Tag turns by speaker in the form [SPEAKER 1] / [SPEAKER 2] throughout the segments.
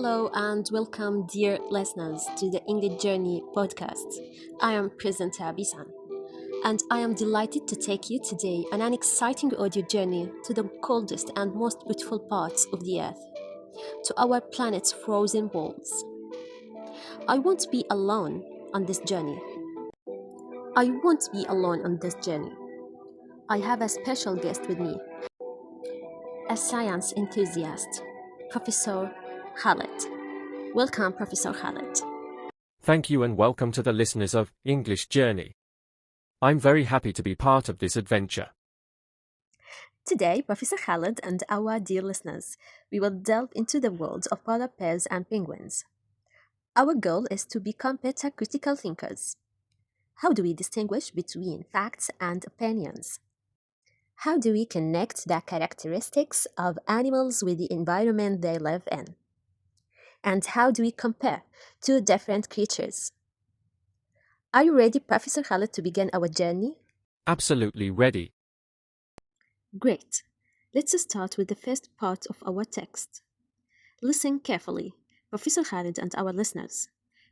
[SPEAKER 1] Hello and welcome, dear listeners, to the English Journey podcast. I am presenter Bisan, and I am delighted to take you today on an exciting audio journey to the coldest and most beautiful parts of the Earth, to our planet's frozen poles. I won't be alone on this journey. I won't be alone on this journey. I have a special guest with me, a science enthusiast, Professor Khaled. Welcome, Professor Khaled.
[SPEAKER 2] Thank you and welcome to the listeners of English Journey. I'm very happy to be part of this adventure.
[SPEAKER 1] Today, Professor Khaled and our dear listeners, we will delve into the world of polar bears and penguins. Our goal is to become better critical thinkers. How do we distinguish between facts and opinions? How do we connect the characteristics of animals with the environment they live in? And how do we compare two different creatures? Are you ready, Professor Khaled, to begin our journey?
[SPEAKER 2] Absolutely ready.
[SPEAKER 1] Great. Let's start with the first part of our text. Listen carefully, Professor Khaled and our listeners.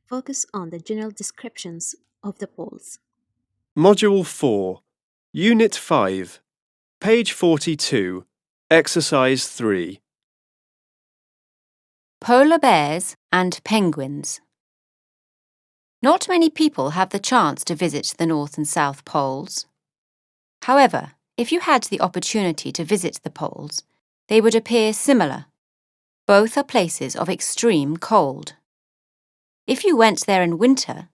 [SPEAKER 1] Focus on the general descriptions of the poles.
[SPEAKER 3] Module 4, Unit 5, page 42, Exercise 3.
[SPEAKER 4] Polar bears and penguins. Not many people have the chance to visit the North and South Poles. However, if you had the opportunity to visit the poles, they would appear similar. Both are places of extreme cold. If you went there in winter,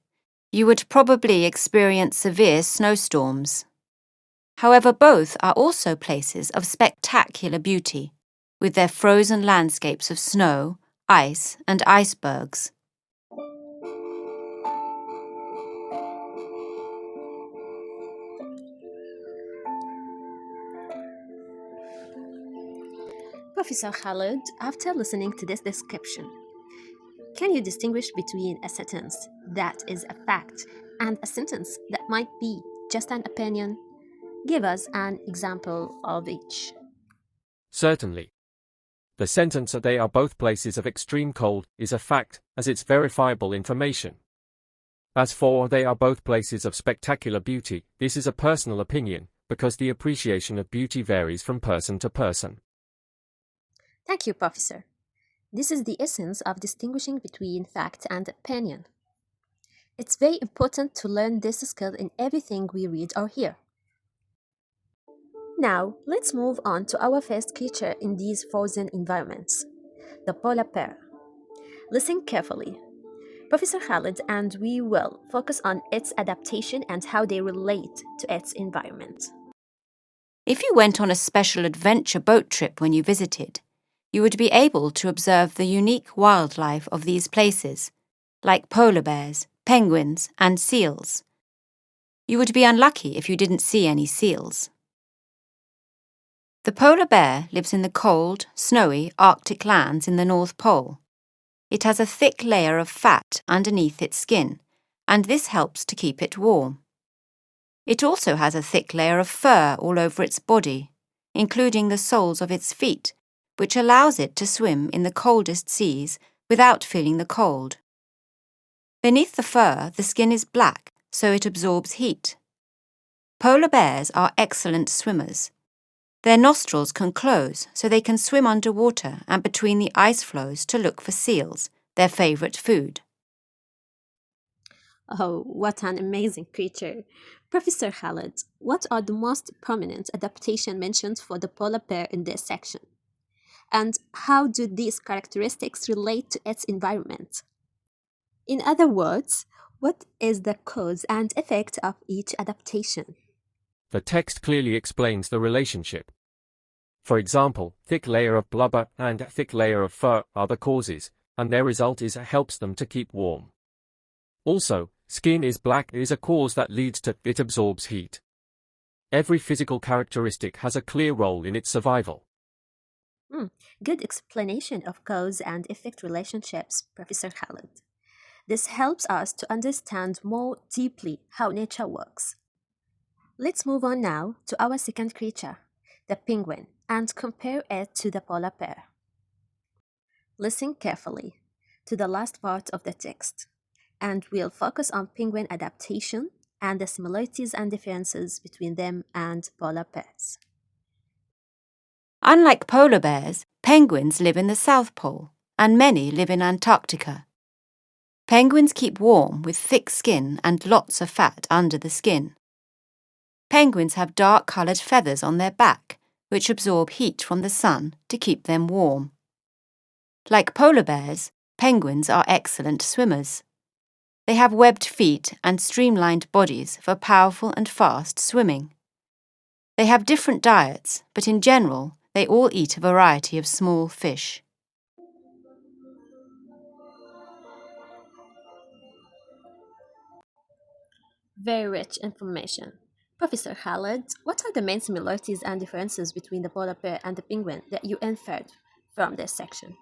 [SPEAKER 4] you would probably experience severe snowstorms. However, both are also places of spectacular beauty, with their frozen landscapes of snow, ice, and icebergs.
[SPEAKER 1] Professor Khaled, after listening to this description, can you distinguish between a sentence that is a fact and a sentence that might be just an opinion? Give us an example of each.
[SPEAKER 2] Certainly. The sentence that they are both places of extreme cold is a fact, as it's verifiable information. As for they are both places of spectacular beauty, this is a personal opinion, because the appreciation of beauty varies from person to person.
[SPEAKER 1] Thank you, Professor. This is the essence of distinguishing between fact and opinion. It's very important to learn this skill in everything we read or hear. Now, let's move on to our first creature in these frozen environments, the polar bear. Listen carefully, Professor Khaled, and we will focus on its adaptation and how they relate to its environment.
[SPEAKER 4] If you went on a special adventure boat trip when you visited, you would be able to observe the unique wildlife of these places, like polar bears, penguins, and seals. You would be unlucky if you didn't see any seals. The polar bear lives in the cold, snowy Arctic lands in the North Pole. It has a thick layer of fat underneath its skin, and this helps to keep it warm. It also has a thick layer of fur all over its body, including the soles of its feet, which allows it to swim in the coldest seas without feeling the cold. Beneath the fur, the skin is black, so it absorbs heat. Polar bears are excellent swimmers. Their nostrils can close so they can swim underwater and between the ice floes to look for seals, their favorite food.
[SPEAKER 1] Oh, what an amazing creature! Professor Khaled, what are the most prominent adaptations mentioned for the polar bear in this section? And how do these characteristics relate to its environment? In other words, what is the cause and effect of each adaptation?
[SPEAKER 2] The text clearly explains the relationship. For example, thick layer of blubber and thick layer of fur are the causes, and their result is helps them to keep warm. Also, skin is black is a cause that leads to it absorbs heat. Every physical characteristic has a clear role in its survival.
[SPEAKER 1] Good explanation of cause and effect relationships, Professor Khaled. This helps us to understand more deeply how nature works. Let's move on now to our second creature, the penguin, and compare it to the polar bear. Listen carefully. to the last part of the text, and we'll focus on penguin adaptation and the similarities and differences between them and polar bears.
[SPEAKER 4] Unlike polar bears, penguins live in the South Pole, and many live in Antarctica. Penguins keep warm with thick skin and lots of fat under the skin. Penguins have dark-coloured feathers on their back, which absorb heat from the sun to keep them warm. Like polar bears, penguins are excellent swimmers. They have webbed feet and streamlined bodies for powerful and fast swimming. They have different diets, but in general, they all eat a variety of small fish.
[SPEAKER 1] Very rich information. Professor Khaled, what are the main similarities and differences between the polar bear and the penguin that you inferred from this section?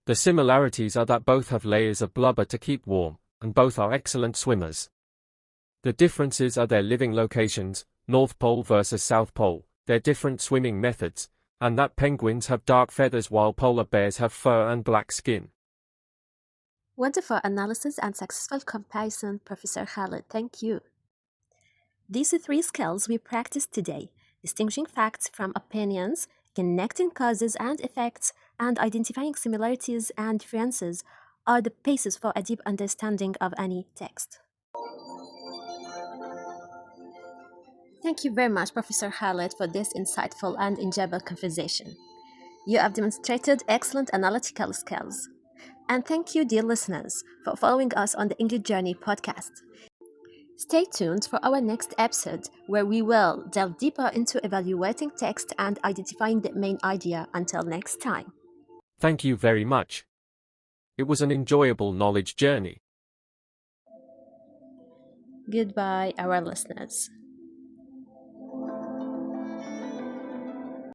[SPEAKER 2] The similarities are that both have layers of blubber to keep warm, and both are excellent swimmers. The differences are their living locations, North Pole versus South Pole, their different swimming methods, and that penguins have dark feathers while polar bears have fur and black skin.
[SPEAKER 1] Wonderful analysis and successful comparison, Professor Khaled. Thank you. These are three skills we practiced today: distinguishing facts from opinions, connecting causes and effects, and identifying similarities and differences are the basis for a deep understanding of any text. Thank you very much, Professor Khaled, for this insightful and enjoyable conversation. You have demonstrated excellent analytical skills. And thank you, dear listeners, for following us on the English Journey podcast. Stay tuned for our next episode, where we will delve deeper into evaluating text and identifying the main idea. Until next time.
[SPEAKER 2] Thank you very much. It was an enjoyable knowledge journey.
[SPEAKER 1] Goodbye, our listeners.